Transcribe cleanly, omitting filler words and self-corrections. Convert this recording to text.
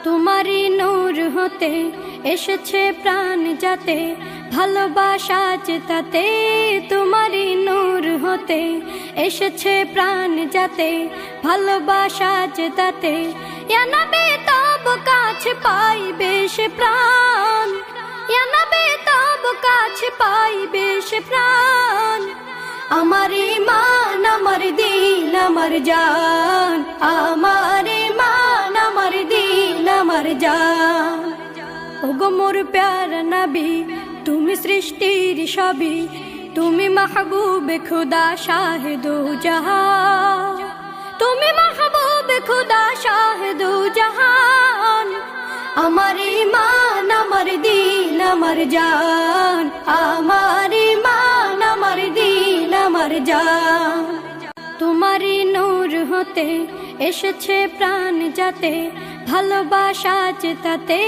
তোমারই নূর হতে এসেছে প্রাণ যাতে, ভালোবাসা তাতে। তোমারই নূর হতে এসেছে প্রাণ যাতে, ভালোবাসা তাতে। ইয়া নবী তব কাছে পাইবে সে প্রাণ, ইয়া নবী তব কাছে পাইবে সে প্রাণ। আমার ঈমান আমার দিন আমার জান, আমার ঈমান আমার দিন আমার জান। ওগো মোর প্যারা নবী তুমি সৃষ্টির সবই, তুমি মাহবুব খুদা শাহিদু জাহান, তুমি মাহবুব খুদা শাহিদু জাহান। আমার ঈমান আমার দিন আমার জান, আমার ঈমান আমার দিন আমার জান। তোমারই নূর হতে এসেছে প্রাণ যাতে, ভালোবাসা তাতে।